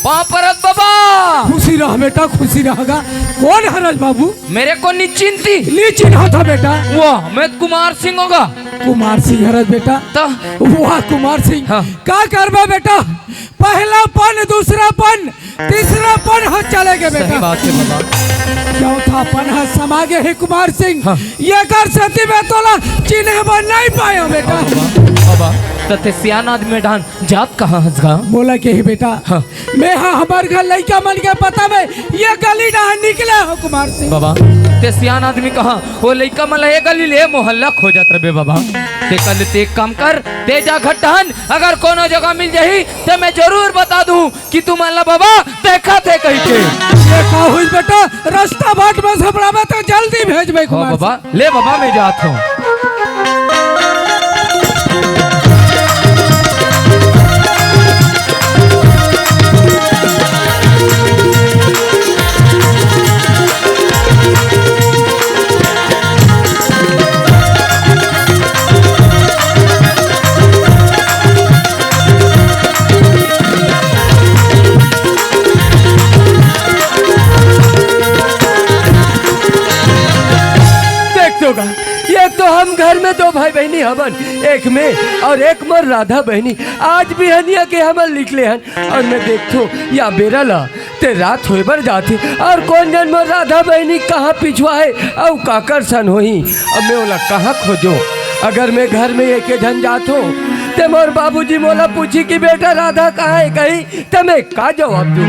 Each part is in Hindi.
पाँव परत बाबा। खुशी रह बेटा, खुशी रहेगा। कौन हरज बाबू? मेरे को निश्चिंती नहीं चिन्हा था बेटा। वाह, मैं कुमार सिंह होगा। कुमार सिंह हरज बेटा? तो वाह कुमार सिंह, हाँ। क्या करबा बेटा? पहला पन, दूसरा पन, तीसरा पन हो चलेगे बेटा। सही बात है बाबा। चौथा पन है समागे है कुमार सिंह। हाँ। ये कर सती में तोला चिन्ह नहीं पाया बेटा। बाबा तते सियान आदमी ढान जात कहाँ हंसगा? बोला के ही बेटा। हाँ। मैं हाँ हमार घर लड़का मन के पता में ये गली ना निकले हो कुमार सिंह। बाबा ते सियान आदमी कहाँ वो लड़का मला ये गली ले मोहल्ला खो जात रहे बाबा। ते कल ते एक काम कर, ते जा घटहन अगर कोनो जगह मिल जाही तो मैं जरूर बता दूं कि तू मला बाबा देखा थे कहीं के। देखा हुई बेटा, रास्ता बाट में सबड़ा तो जल्दी भेज भाई कुमार बाबा। ले बाबा मैं जाता हूँ। ये तो हम घर में दो भाई बहनी हवन, एक में और एक मोर राधा बहनी। आज भी हनिया के हमन निकले हन और मैं देखो या बेरा ला ते रात होए बर जाती और कौन जन मोर राधा बहनी कहाँ पिछुआ है और काकर सन होही। अब मैं ओला कहाँ खोजो? अगर मैं घर में एक जन जात हो ते मोर बाबूजी मोला पूछी कि बेटा राधा कहाँ है कहीं, तो मैं का जवाब दूँ?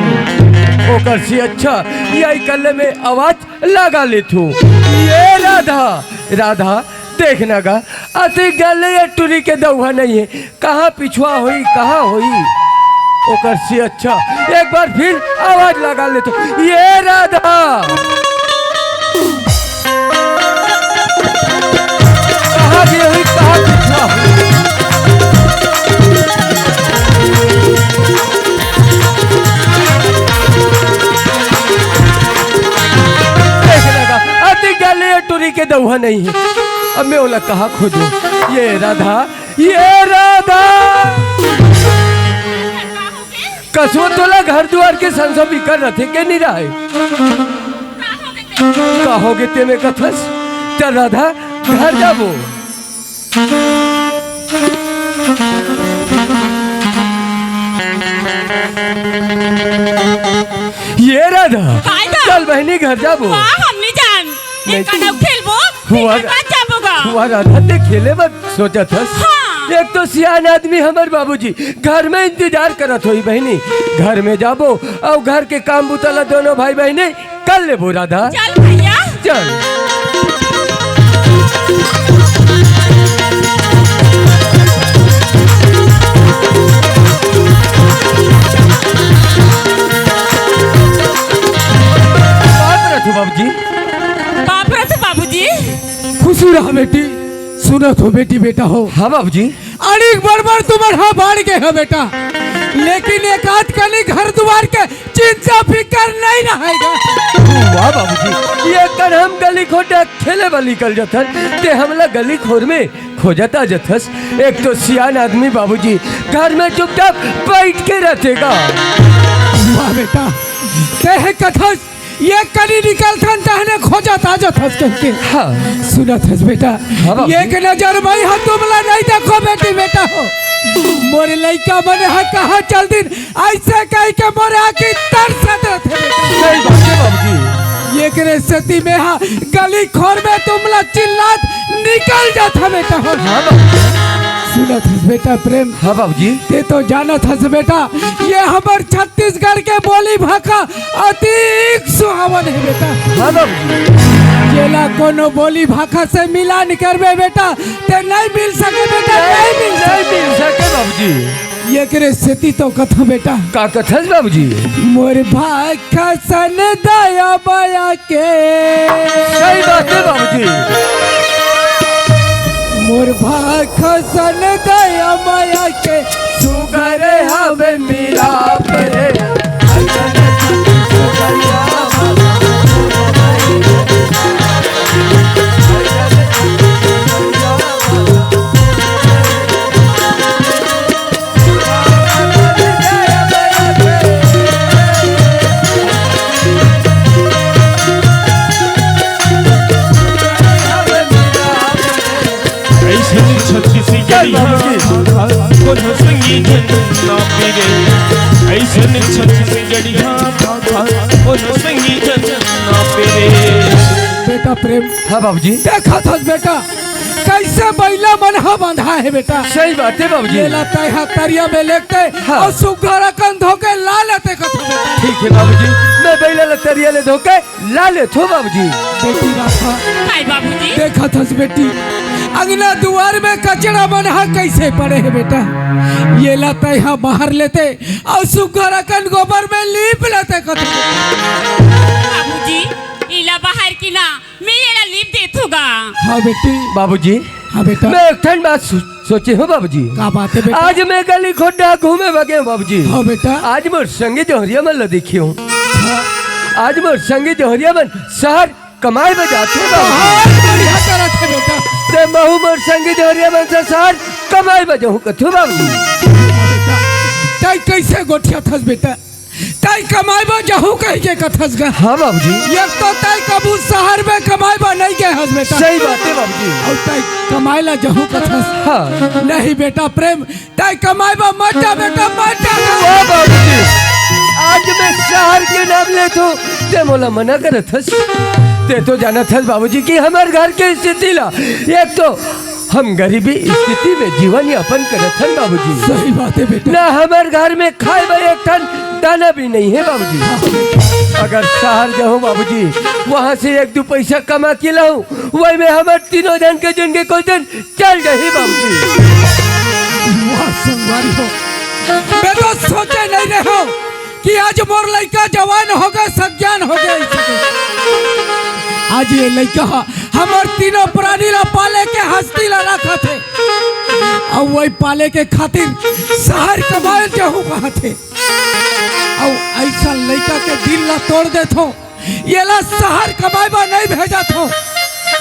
ओकर से अच्छा यही कल में आवाज लगा लेती हूँ, ये राधा राधा देखना गा अति गले या टूरी के दौहा नहीं है, कहाँ पिछुआ हुई कहाँ हुई। ओकर से अच्छा एक बार फिर आवाज लगा ले तो, ये राधा कहाँ गई हुई कहाँ पिछुआ हुई। टूरी के दौहा नहीं है, अब मैं ओला कहाँ खोजूं? ये राधा, ये राधा कसो तोला घर द्वार के संसो बिकर रथे के नहीं रहे कहोगे ते में कथस चल राधा घर जाबो। ये राधा चल बहनी घर जाबो। हुआ राधा ते खेले मत सोचा था। हाँ। एक तो सियान आदमी हमारे बाबूजी घर में इंतजार करत होई बहनी, घर में जाबो और घर के काम बुतला दोनों भाई बहने कर ले बो राधा। चल भैया चल। बाबूजी खुशी रहा बेटी, सुनत हो बेटी बेटा हो। हाँ बाबूजी। अरे बार तुम्हारा बाढ़ के है बेटा, लेकिन एक आध कली घर द्वार के चिंता फिकर नहीं रहेगा। वाह बाबूजी, ये कर हम गली खोटे खेले वाली कल जथन ते हमला गली खोर में खोजता जथस। एक तो सियान आदमी बाबूजी घर में चुपचाप बैठ के रहतेगा। वाह बेटा कहे कथस ये कली निकलथन तहने खोजत आजत हस के। हाँ सुनत हस बेटा। हाँ एक नजर भाई हम तुमला नहीं देखो बेटी बेटा हो, मोरे लइका बने है कहाँ चल दिन ऐसे कह के मोरे आकी तरसत थे बेटा। सही बात है बाबूजी। ये करे सती में हा गली खोर में तुमला चिल्लात निकल जात है बेटा हो। हाँ बाबूजी। सुनत हस बेटा प्रेम। हाँ बाबूजी। ते तो जानत हस बेटा ये हमार छत्तीसगढ़ के बोली भाषा अति सुहावन है बेटा। हाँ बाबूजी। जेला कोनो बोली भाषा से मिलान करबे बेटा ते नहीं मिल सके बेटा, नहीं मिल सके बाबूजी। ये करे सेती तो कथा बेटा का कथस बाबूजी। मोर भाषा सन दया बया के। सही बात है बाबूजी। मोर भाषा सन दया बया के सुगर हमें मिला परे संगी जन्ना पिरे ऐसन छछन जड़िया भागा ओ संगी जन्ना पिरे। बेटा प्रेम हाँ बाबूजी देखा था बेटा कैसे बैला मन हा बंधा है बेटा। सही बात है बाबूजी। ये लाता है तरिया में लेते हाँ। और सुघरा कंध होके ला लेते कथा। ठीक है बाबूजी मैं बैला लतरिया ले धोके ला ले थो बाबूजी। बेटी राधा हाय बाबूजी देखा था बेटी अगला द्वार में कचरा बना कैसे पड़े है बेटा। ये लाता यहाँ बाहर लेते और सुघरा कंध गोबर में लीप लेते कथा। बाबूजी इला बाहर की ना मैं ये लीप देथूगा। हाँ बेटी बाबूजी हाँ बेटा मैं एक ठन बात सोचे हूँ बाबूजी। क्या बात है बेटा। आज मैं गली खोडा घूमे भगे हूँ बाबूजी। हाँ बेटा आज मोर संगे जोहरिया मन ल देखी हूँ। आज मोर संगे जोहरिया मन शहर कमाए में जाते हैं बाबूजी। बहुत बढ़िया करत है बेटा। ते महू मोर संगे जोहरिया मन से शहर कमाए में जाऊँ कथू बाबूजी। ताई कैसे गोठिया थस बेटा ताई कमाएबा जहू कह के कथस गा। हाँ बाबूजी एक तो ताई कबू शहर में कमाएबा नहीं गए हस बेटा। सही बात है बाबूजी। और ताई कमाएला जहू कथस हाँ नहीं बेटा प्रेम ताई कमाएबा मटा बेटा मटा। वाह बाबूजी आज मैं शहर के नाम ले तो ते मोला मना करत हस। ते तो जानत हस बाबूजी कि हमार घर के स्थिति ला एक तो हम गरीबी स्थिति में जीवन यापन करत हन बाबूजी। सही बात है बेटा। ना हमार घर में खाए बा एक टन दाना भी नहीं है बाबूजी। अगर शहर जाऊँ बाबूजी वहाँ से एक दो पैसा कमा के लाऊं वही में हमारे तीनों जन के जिनके कोई दिन चल गई बाबूजी। वाह संगवारी हो मैं तो सोचे नहीं रहे हो कि आज मोर लड़का जवान हो गए सज्ञान हो गए। आज ये लड़का हमार तीनों प्राणी ला पाले के हस्ती ला रखा थे और वही पाले के खातिर शहर कमाए जहू कहा थे और ऐसा लड़का के दिल ला तोड़ दे थो ये ला शहर कमाएबा नहीं भेजा थो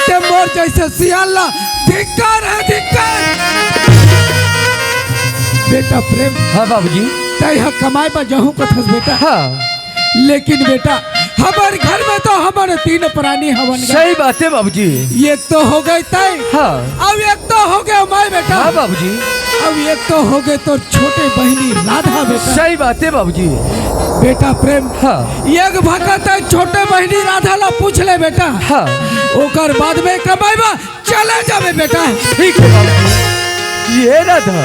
ते मोर जैसे सियाल ला धिक्कार है धिक्कार। बेटा प्रेम हाँ बाबूजी तय कमाएबा जहू कथस बेटा। हाँ लेकिन बेटा हमारे घर में तो हमारे तीन प्राणी हवन गए। सही बात है बाबूजी। एक तो हो गए तय हाँ अब एक तो हो गया मैं बेटा। हाँ बाबूजी अब एक तो हो गए तो छोटे बहनी राधा बेटा। सही बात है बाबूजी। बेटा प्रेम हाँ एक भगत है छोटे बहनी राधा ला पूछ ले बेटा। हाँ ओकर बाद में कमाएबा चले जावे बेटा। ठीक है बाबूजी। ये राधा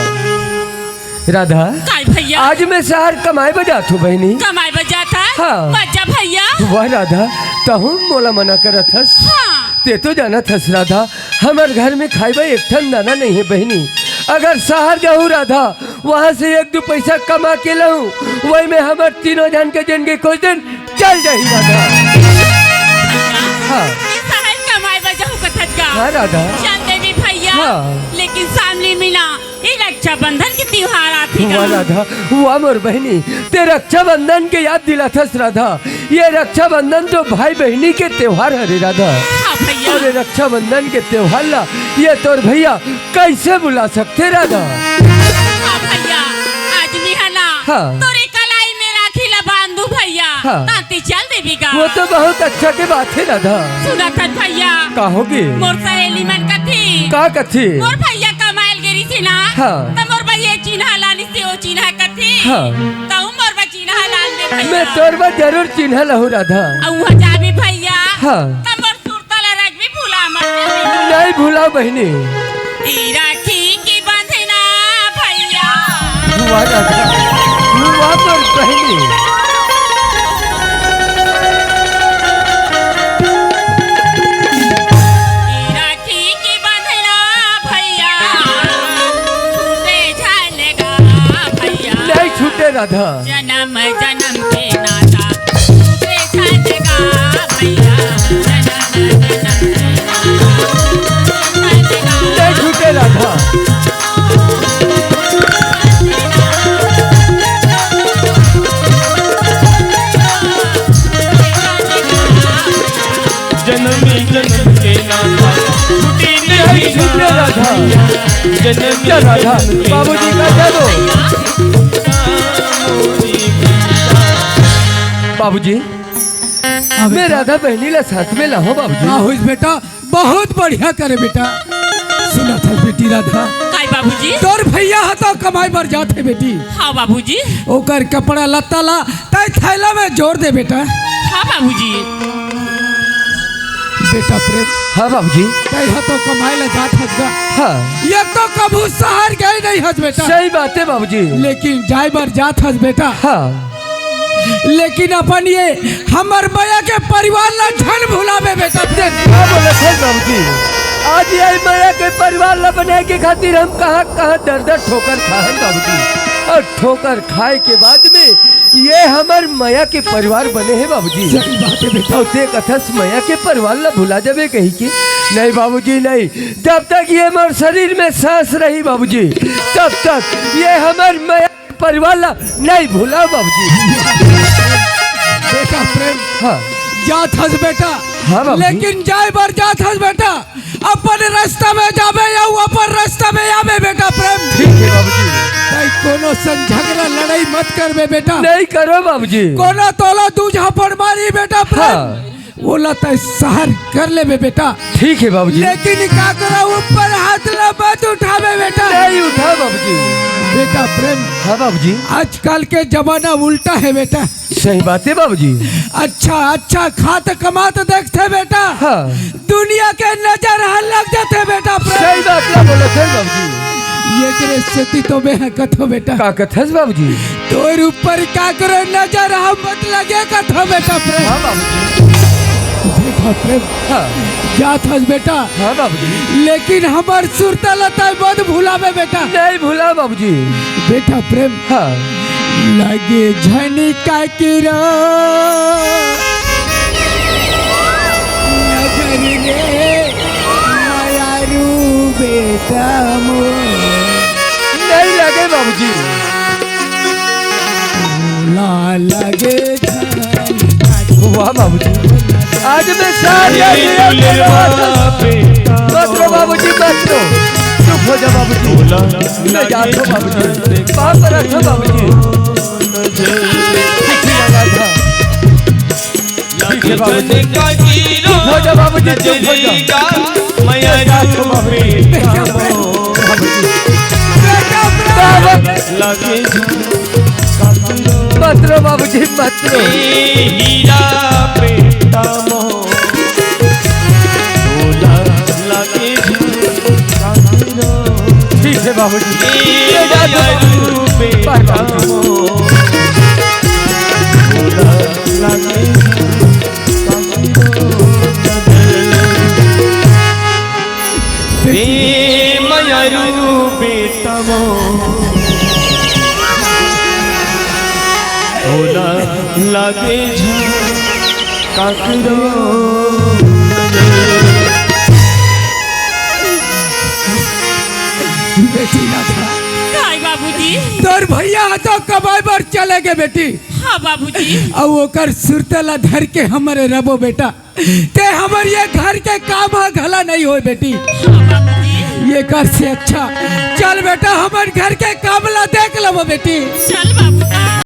राधा काय भैया आज मैं शहर कमाए बजा थू बहनी। कमाए बजा था हाँ। बजा भैया वाह राधा तहु मोला मना करत हस। हाँ ते तो जानत हस राधा हमार घर में खाइबा एक ठन दाना नहीं है बहनी। अगर शहर जाऊँ राधा वहाँ से एक दो पैसा कमा के लाऊं वही में हमार तीनों जन के जिनके कोई दिन चल जाही राधा। हाँ शहर कमाए बजा हूँ कथत का। हाँ राधा चल देवी भैया हाँ। लेकिन सामने मिला ये रक्षाबंधन के त्योहार आती वाह राधा वाह मोर बहनी ते रक्षाबंधन के याद दिलाथस राधा। ये रक्षाबंधन तो भाई बहनी के त्योहार है रे राधा। हाँ भैया अरे रक्षाबंधन के त्योहार ला ये तोर भैया कैसे बुला सकते राधा। हाँ भैया आज भी है ना हाँ। तोरे कलाई में राखी ला बांधू भैया हाँ। ताती चल देवी का। वो तो बहुत अच्छा के बात है राधा। सुना था भैया कहोगे मोर सहेली मन कथी का कथी। मोर भैया कमाइल गेरी थी ना हाँ। तो मोर भैया चिन्हा लानी से वो चिन्हा कथी हाँ। तो मोर भैया चिन्हा लाल ले भैया मैं तोर बात जरूर चिन्ह लहू राधा। और वहाँ जाबी भैया हाँ। तो मोर सुरता ला रख भी भूला मत नहीं भूला बहनी। ई राखी की बांधना भैया वाह राधा वाह मोर बहनी। ई राखी की बांधना भैया छूटे झलगा भैया नहीं छूटे राधा। जन्म जन्म के नाता छूटे झलगा भैया जन्म जन्म के नाता नहीं छूटे राधा। जन्मी जन्म के नाता छूटी नहीं छूटे राधा। जन्म क्या राधा बाबूजी का चलो। बाबूजी मैं राधा बहनी ला साथ में लाऊं बाबूजी। हाँ हुई बेटा बहुत बढ़िया करे बेटा। सुना था बेटी राधा काय बाबूजी। तोर भैया ह तो कमाई बर जाते बेटी। हाँ बाबूजी। ओकर कपड़ा लत्ता ला तय थैला में जोड़ दे बेटा। हाँ बाबूजी। बेटा प्रेम हाँ बाबूजी। तय ह तो कमाई ला जात हस गा। हाँ ये तो कभू शहर गए नहीं हस बेटा। सही बात है बाबूजी। लेकिन जाय बर जात हस बेटा। हाँ लेकिन अपन ये हमर माया के परिवार ला झन भुलावे बेटा। क्या बोले थे बाबूजी? आज ये माया के परिवार ला बनाए के खातिर हम कहाँ कहाँ दर दर ठोकर खाए बाबूजी, और ठोकर खाए के बाद में ये हमार माया के परिवार बने हैं बाबूजी। सही बात है बेटा। और ते कथस माया के परिवार ला भुला जावे कहीं की नहीं बाबूजी नहीं। जब तक ये हमारे शरीर में सांस रही बाबूजी तब तक ये हमार माया के परिवार ला नहीं भूला बाबूजी। बेटा प्रेम हाँ जात हस बेटा। हाँ बाबूजी। लेकिन जाय बर जात हस बेटा। अपन रास्ता में जावे या अपन रास्ता में आवे बेटा प्रेम। ठीक है बाबूजी। नहीं कोनो संग झगड़ा लड़ाई मत करबे बेटा। नहीं करो बाबूजी। कोनो तोला दू झापड़ मारी बेटा प्रेम। हाँ। बोला तय सहर कर लेबे बेटा। ठीक है बाबूजी। लेकिन का करा ऊपर हाथ ला मत उठावे बेटा। नहीं उठा बाबूजी। बेटा प्रेम हाँ बाबूजी। आजकल के जमाना उल्टा है बेटा। सही बात है बाबूजी। अच्छा अच्छा खात कमात देखते बेटा। हाँ दुनिया के नजर लग जाते बेटा प्रेम। सही बात ना बोले थे बाबूजी। ये करे स्थिति तो में कथो बेटा। का कथस बाबूजी। तोर ऊपर का करो नजर हम मत लगे कथो बेटा प्रेम। हाँ बाबूजी। बेटा प्रेम हाँ जात हस बेटा। हाँ बाबूजी। लेकिन हमार सुरता लता मत भुलावे बेटा। नहीं भूला बाबूजी। बेटा प्रेम हाँ लगे झनिका किरो नजर रे मायारू बेटा मो। नहीं लगे बाबूजी। ला लगे वाह बाबूजी। आज मैं सारी मत रो बाबूजी मत रो। चुप हो जा बाबूजी। मैं जाता हूँ बाबूजी। पाप रखो बाबूजी। ठीक है बाबूजी। चुप हो जा बाबूजी। चुप हो जा। मैं जाता हूँ मत रो बाबूजी मत रो। हीरा बेटा मो लगे ठीक है बाबूजी। मैं जाता हूँ बेटा बाबूजी। मो लगे मयरू बेटा मो लगे काकरो बेटी ना था। काय बाबूजी। तोर भैया तो कमाई बर चले गए बेटी। हाँ बाबूजी। अब ओकर सुरतला धर के हमारे रबो बेटा। ते हमर ये घर के काम घला नहीं हो बेटी। हाँ बाबूजी। ये कर से अच्छा चल बेटा हमारे घर के काम ला देख लो बेटी। चल बाबू।